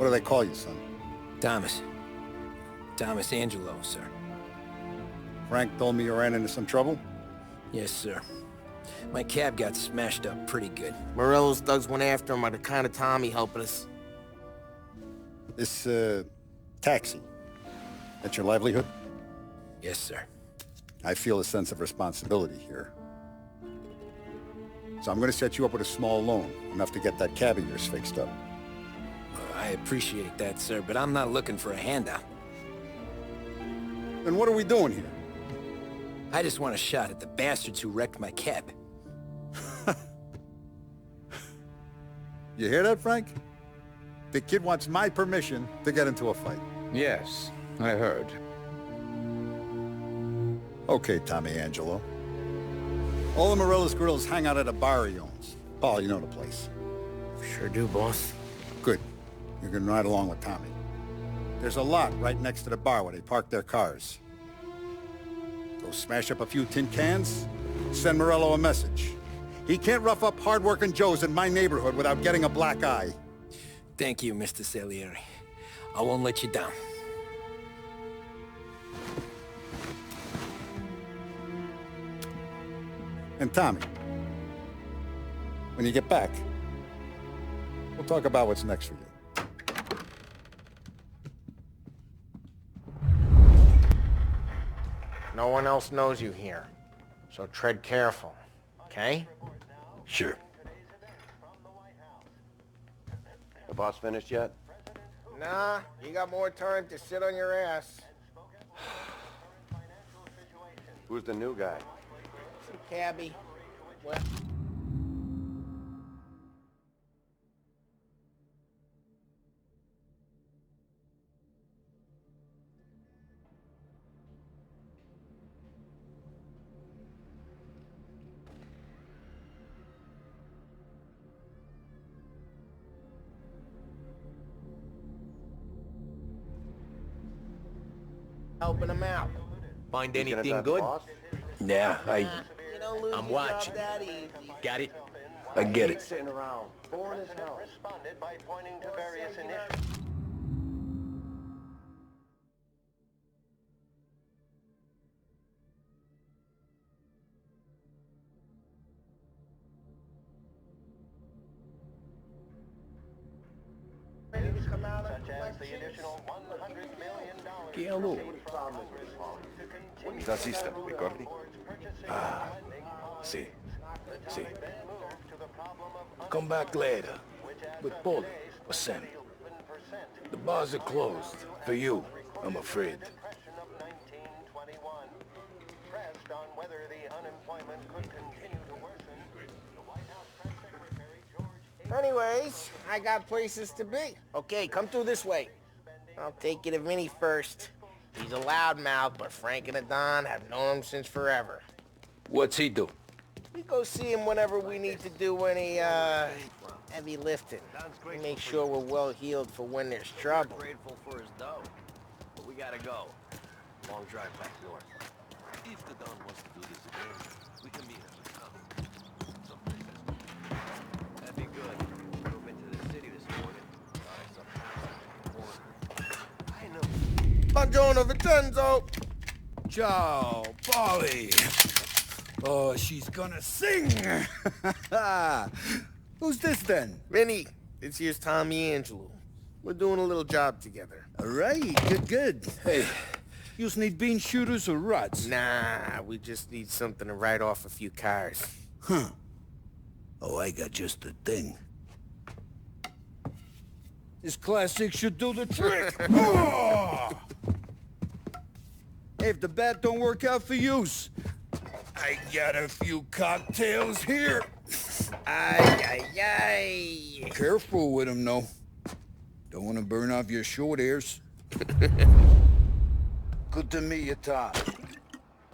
What do they call you, son? Thomas. Thomas Angelo, sir. Frank told me you ran into some trouble? Yes, sir. My cab got smashed up pretty good. Morello's thugs went after him by the kind of Tommy helping us. This, taxi. That's your livelihood? Yes, sir. I feel a sense of responsibility here. So I'm gonna set you up with a small loan, enough to get that cab of yours fixed up. I appreciate that, sir, but I'm not looking for a handout. Then what are we doing here? I just want a shot at the bastards who wrecked my cab. You hear that, Frank? The kid wants my permission to get into a fight. Yes, I heard. Okay, Tommy Angelo. All the Morello's grills hang out at a bar he owns. Paul, you know the place. Sure do, boss. Good. You can ride along with Tommy. There's a lot right next to the bar where they park their cars. Go smash up a few tin cans, send Morello a message. He can't rough up hard-working Joes in my neighborhood without getting a black eye. Thank you, Mr. Salieri. I won't let you down. And Tommy, when you get back, we'll talk about what's next for you. No one else knows you here, so tread careful, okay? Sure. The boss finished yet? Nah, you got more time to sit on your ass. Who's the new guy? Some cabbie. Well... helping him out. Find He's gonna anything drive the good? boss? Yeah, You don't lose I'm your job watching. that easy. Got it? I get He's it. sitting around, boring as hell. Responded by pointing to various initiatives. Come out Such as the additional $100 million ¿Qué habló? Da system, ricordi? Ah, sí, sí. Come back later, with Paulie or Sam. The bars are closed, for you, I'm afraid. Pressed on whether the unemployment could continue to worsen, the White House Press Secretary George Anyways, I got places to be. Okay, come through this way. I'll take you to Vinny first. He's a loudmouth, but Frank and the Don have known him since forever. What's he do? We go see him whenever we need to do any, heavy lifting. We make sure we're well healed for when there's trouble. Grateful for his dough. But we gotta go. Long drive back north. If the Don wants to do this again, we can meet him with Tommy. Someplace else. That'd be good. Drove into the city this morning. Thought I saw something on the corner. I know. Buongiorno, Vincenzo! Ciao, Polly. Oh, she's gonna sing. Who's this then? Vinny, this here's Tommy Angelo. We're doing a little job together. All right, good. Hey, you need bean shooters or rods? Nah, we just need something to write off a few cars. Huh. Oh, I got just the thing. This classic should do the trick. Oh! Hey, if the bat don't work out for use, I got a few cocktails here. Ay. Careful with them, though. Don't want to burn off your short hairs. Good to meet you, Todd.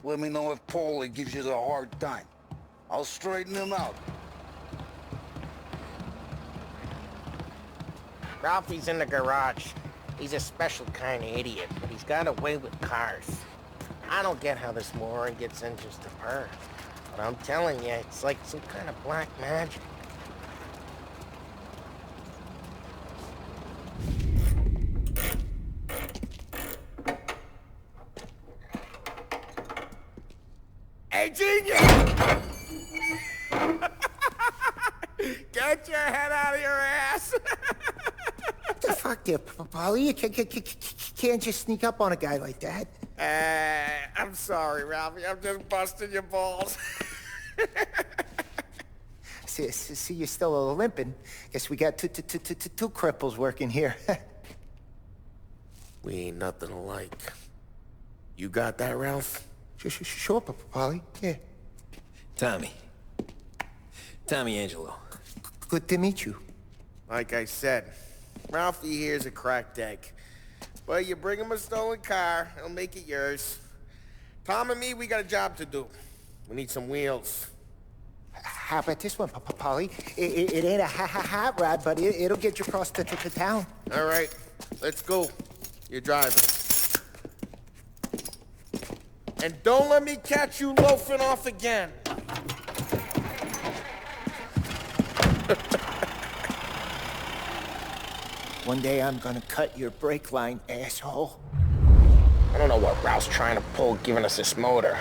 Let me know if Paulie gives you a hard time. I'll straighten him out. Ralphie's in the garage. He's a special kind of idiot, but he's got a way with cars. I don't get how this moron gets engines to purr. But I'm telling you, it's like some kind of black magic. Get your head out of your ass! What the fuck there, Polly? You can't just sneak up on a guy like that. I'm sorry, Ralphie. I'm just busting your balls. See, you're still limping. Guess we got two cripples working here. We ain't nothing alike. You got that, Ralph? Sure, Polly. Yeah. Tommy Angelo. Good to meet you. Like I said, Ralphie here's a cracked egg. But you bring him a stolen car, he'll make it yours. Tom and me, we got a job to do. We need some wheels. How about this one, Polly? It ain't a hot rod, but it'll get you across to town. All right, let's go. You're driving. And don't let me catch you loafing off again. One day I'm gonna cut your brake line, asshole. I don't know what Ralph's trying to pull giving us this motor.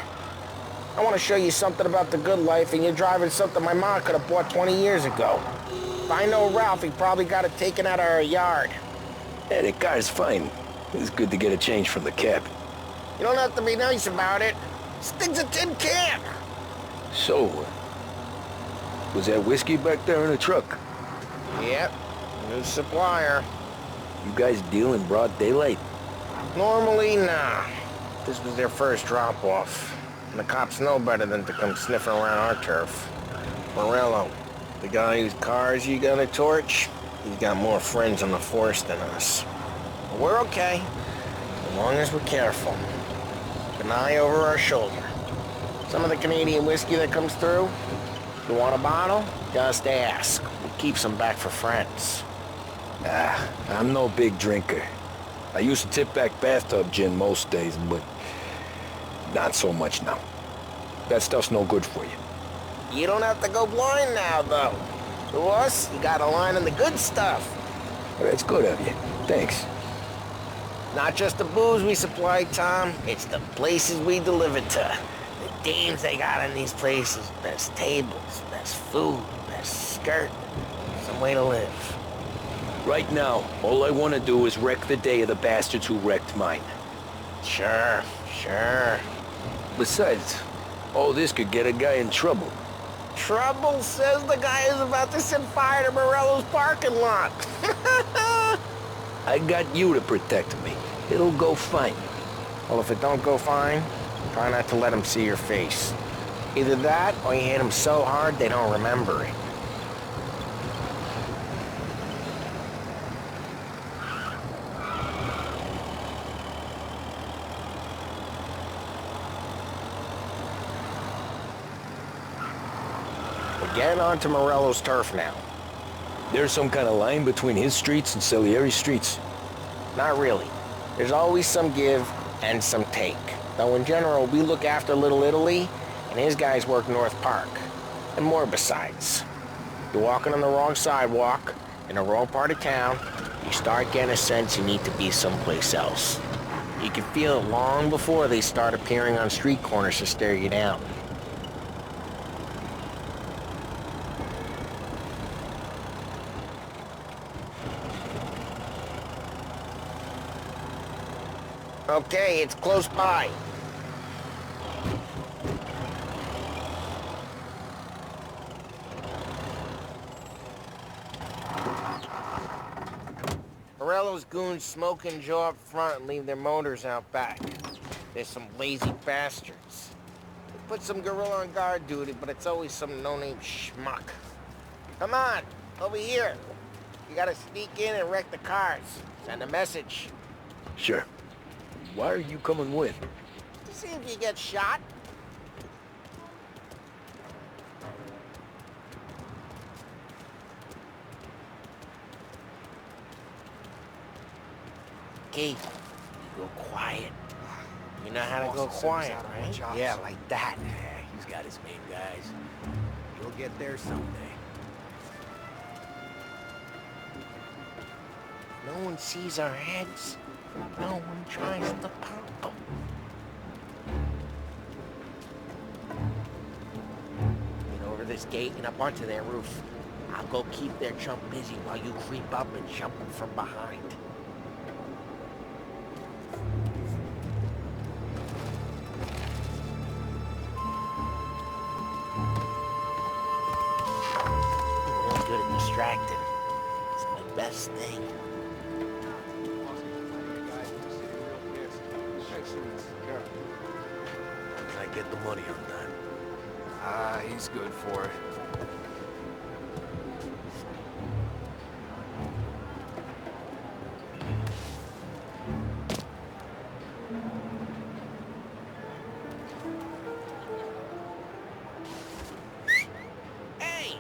I want to show you something about the good life, and you're driving something my mom could have bought 20 years ago. If I know Ralph, he probably got it taken out of our yard. Yeah, the car's fine. It's good to get a change from the cab. You don't have to be nice about it. This thing's a tin can. So, was that whiskey back there in the truck? Yep, new supplier. You guys deal in broad daylight? Normally, nah. This was their first drop-off. And the cops know better than to come sniffing around our turf. Morello, the guy whose cars you gonna torch, he's got more friends on the force than us. But we're okay, as long as we're careful. Keep an eye over our shoulder. Some of the Canadian whiskey that comes through, you want a bottle? Just ask. We keep some back for friends. I'm no big drinker. I used to tip back bathtub gin most days, but not so much now. That stuff's no good for you. You don't have to go blind now, though. To us, you got a line on the good stuff. Well, that's good of you. Thanks. Not just the booze we supply, Tom. It's the places we deliver to. The dames they got in these places. Best tables, best food, best skirt. Some way to live. Right now, all I want to do is wreck the day of the bastards who wrecked mine. Sure. Besides, all this could get a guy in trouble. Trouble says the guy is about to set fire to Morello's parking lot. I got you to protect me. It'll go fine. Well, if it don't go fine, try not to let them see your face. Either that, or you hit them so hard they don't remember it. We're getting onto Morello's turf now. There's some kind of line between his streets and Salieri's streets. Not really. There's always some give and some take. Though in general, we look after Little Italy, and his guys work North Park. And more besides. You're walking on the wrong sidewalk, in the wrong part of town, you start getting a sense you need to be someplace else. You can feel it long before they start appearing on street corners to stare you down. Okay, it's close by. Morello's goons smoke and Joe up front and leave their motors out back. There's some lazy bastards. They put some gorilla on guard duty, but it's always some no-name schmuck. Come on, over here. You gotta sneak in and wreck the cars. Send a message. Sure. Why are you coming with? To see if you get shot. Okay, you go quiet. You know how to go quiet, right? Yeah, like that. Yeah, he's got his main guys. You'll get there someday. No one sees our heads. No one tries to pop them. Get over this gate and up onto their roof. I'll go keep their chump busy while you creep up and jump him from behind. I'm real good at distracting. It's my best thing. Can I get the money on that? Ah, he's good for it. Hey!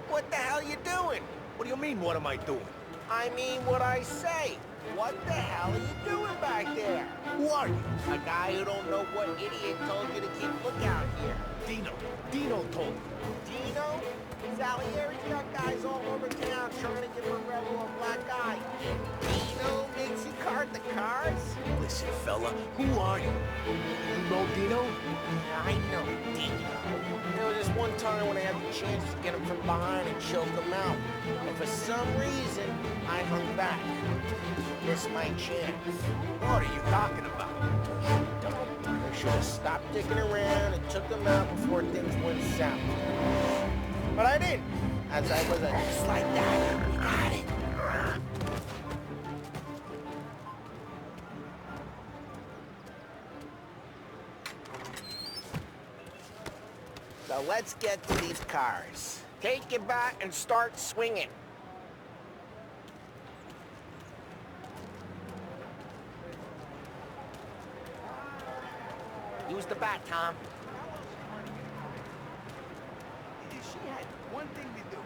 What the hell you doing? What do you mean, what am I doing? I mean what I say. What the hell are you doing back there? Who are you? A guy who don't know what idiot told you to keep lookout here. Dino. Dino told me. Dino? Salieri's got guys all over town trying to give a rebel a black eye. Dino makes you card the cars? Listen, fella, who are you? You know Dino? I know Dino. There was this one time when I had the chance to get him from behind and choke him out. And for some reason, I hung back. Missed my chance. What are you talking about? I should have stopped dicking around and took him out before things went south. But I didn't, as I was just like that. You got it. So let's get to these cars. Take it back and start swinging. Use the bat, Tom. She had one thing to do.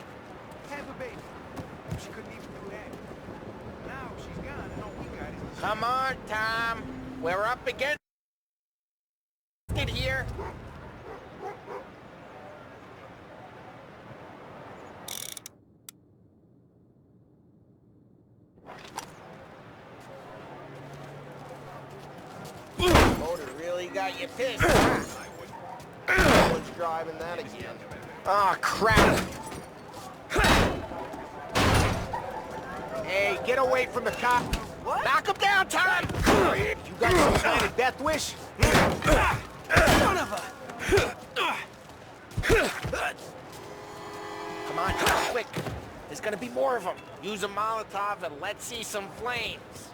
Have a baby. She couldn't even do that. Now she's gone and all we got is... Come on, Tom. We're up against it here. Motor really got you pissed, huh? Someone's driving that again. Oh, crap. Hey, get away from the cop. What? Knock him down, Tom! You got some kind of death wish? Son of a... Come on, Tom, quick. There's gonna be more of them. Use a Molotov and let's see some flames.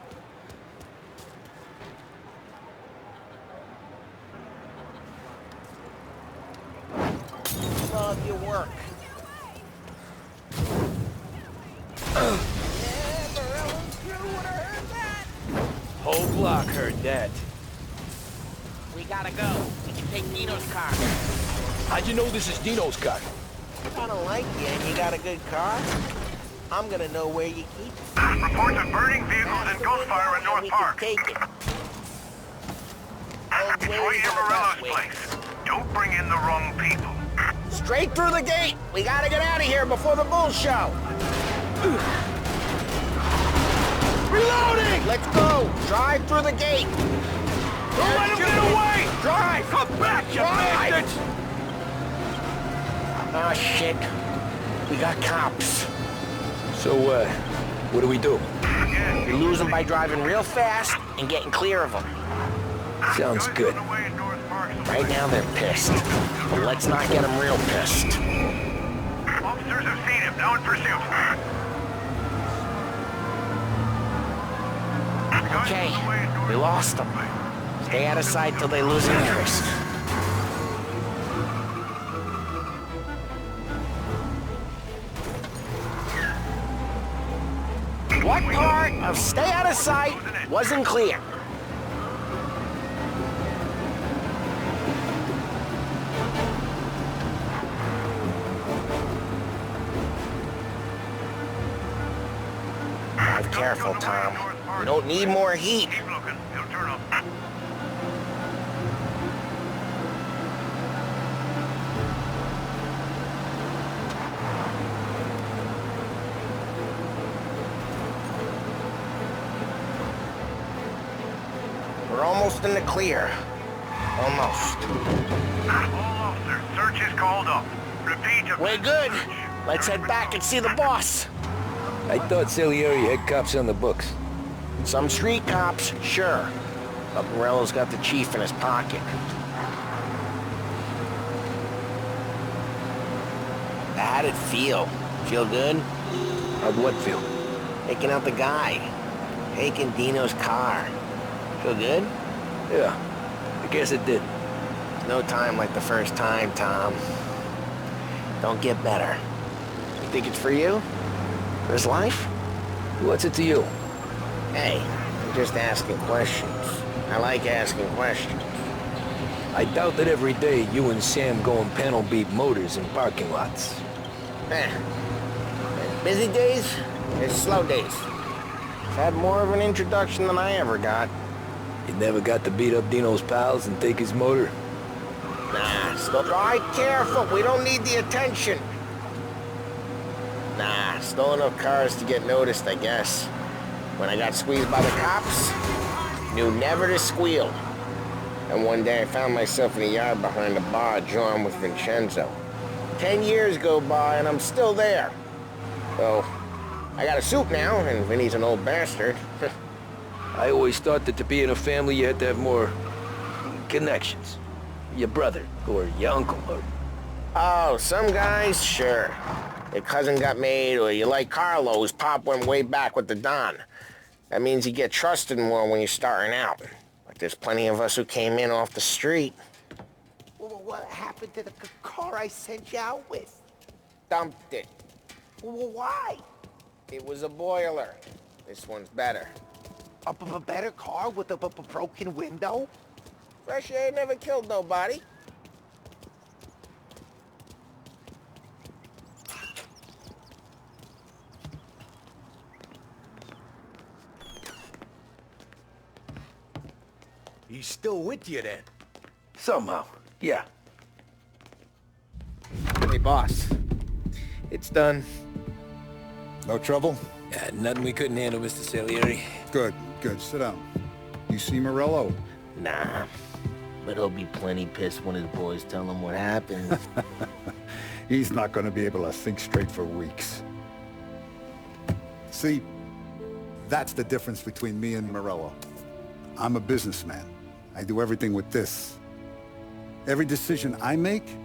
Love your work. Whole block heard that. We gotta go. We can take Dino's car. How'd you know this is Dino's car? I don't like you and you got a good car. I'm gonna know where you keep it. Reports of burning vehicles and gunfire in North Park. Take it. Detroit Amarillo's place. Don't bring in the wrong people. Straight through the gate. We gotta get out of here before the bull show. Reloading! Let's go. Drive through the gate. Don't let him get away! Drive! Come back, you bastards! Oh, shit. We got cops. So, what do we do? We lose them by driving real fast and getting clear of them. Sounds good. Right now they're pissed. But let's not get them real pissed. Officers have seen him. Now in pursuit. Okay, we lost them. Stay out of sight till they lose interest. What part of stay out of sight wasn't clear? Drive careful, Tom. We don't need more heat. Keep looking. He'll turn up. We're almost in the clear. Almost. All officers, search is called up. Repeat. We're good. Let's head back and see the boss. I thought Salieri had cops on the books. Some street cops, sure. But Morello's got the chief in his pocket. How'd it feel? Feel good? How'd what feel? Taking out the guy. Taking Dino's car. Feel good? Yeah, I guess it did. No time like the first time, Tom. Don't get better. You think it's for you? For his life? What's it to you? Hey, I'm just asking questions. I like asking questions. I doubt that every day you and Sam go and panel beat motors in parking lots. Busy days, there's slow days. Had more of an introduction than I ever got. You never got to beat up Dino's pals and take his motor? Nah, still... Right, careful, we don't need the attention. Nah, stole enough cars to get noticed, I guess. When I got squeezed by the cops, knew never to squeal. And one day I found myself in the yard behind the bar, drawn with Vincenzo. 10 years go by and I'm still there. So, I got a suit now, and Vinny's an old bastard. I always thought that to be in a family you had to have more connections. Your brother, or your uncle, or... Oh, some guys, sure. Your cousin got made, or you like Carlos, Pop went way back with the Don. That means you get trusted more when you're starting out. But there's plenty of us who came in off the street. What happened to the car I sent you out with? Dumped it. Why? It was a boiler. This one's better. A better car with a broken window? Fresh air never killed nobody. He's still with you then? Somehow, yeah. Hey, boss. It's done. No trouble? Yeah, nothing we couldn't handle, Mr. Salieri. Good, good. Sit down. You see Morello? Nah. But he'll be plenty pissed when his boys tell him what happened. He's not going to be able to think straight for weeks. See, that's the difference between me and Morello. I'm a businessman. I do everything with this. Every decision I make,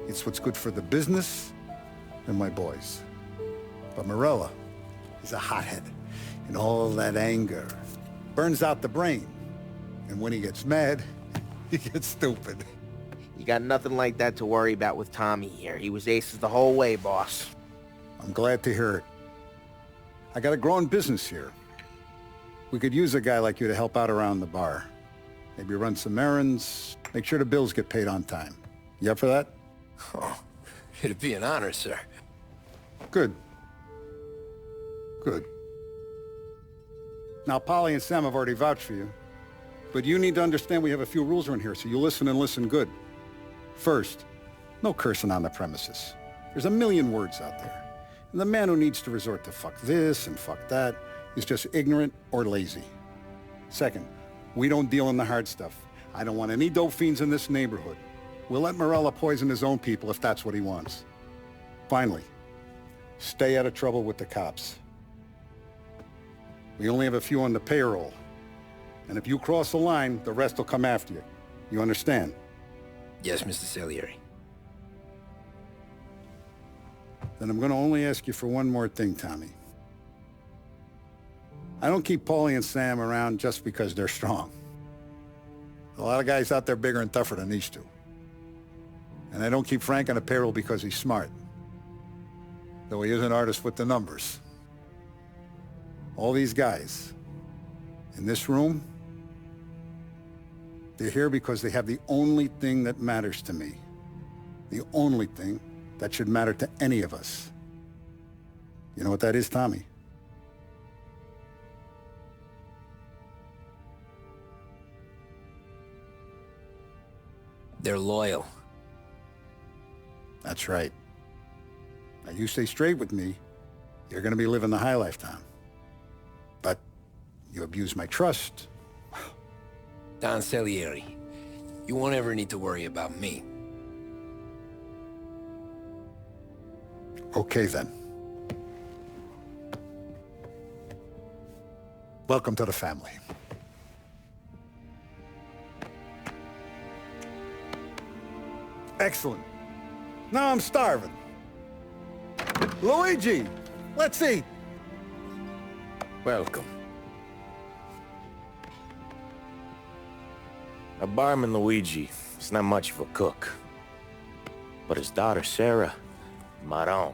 it's what's good for the business and my boys. But Morello is a hothead, and all that anger burns out the brain. And when he gets mad, he gets stupid. You got nothing like that to worry about with Tommy here. He was aces the whole way, boss. I'm glad to hear it. I got a growing business here. We could use a guy like you to help out around the bar. Maybe run some errands, make sure the bills get paid on time. You up for that? Oh, it'd be an honor, sir. Good. Good. Now, Polly and Sam have already vouched for you. But you need to understand we have a few rules around here, so you listen and listen good. First, no cursing on the premises. There's a million words out there. And the man who needs to resort to fuck this and fuck that is just ignorant or lazy. Second, we don't deal in the hard stuff. I don't want any dope fiends in this neighborhood. We'll let Morello poison his own people if that's what he wants. Finally, stay out of trouble with the cops. We only have a few on the payroll. And if you cross the line, the rest will come after you. You understand? Yes, Mr. Salieri. Then I'm going to only ask you for one more thing, Tommy. I don't keep Paulie and Sam around just because they're strong. A lot of guys out there bigger and tougher than these two. And I don't keep Frank on the payroll because he's smart. Though he is an artist with the numbers. All these guys in this room, they're here because they have the only thing that matters to me. The only thing that should matter to any of us. You know what that is, Tommy? They're loyal. That's right. Now you stay straight with me, you're gonna be living the high life, Tom. But you abuse my trust. Don Salieri, you won't ever need to worry about me. Okay, then. Welcome to the family. Excellent. Now I'm starving. Luigi, let's eat. Welcome. Now, barman Luigi is not much of a cook. But his daughter, Sarah, Maron,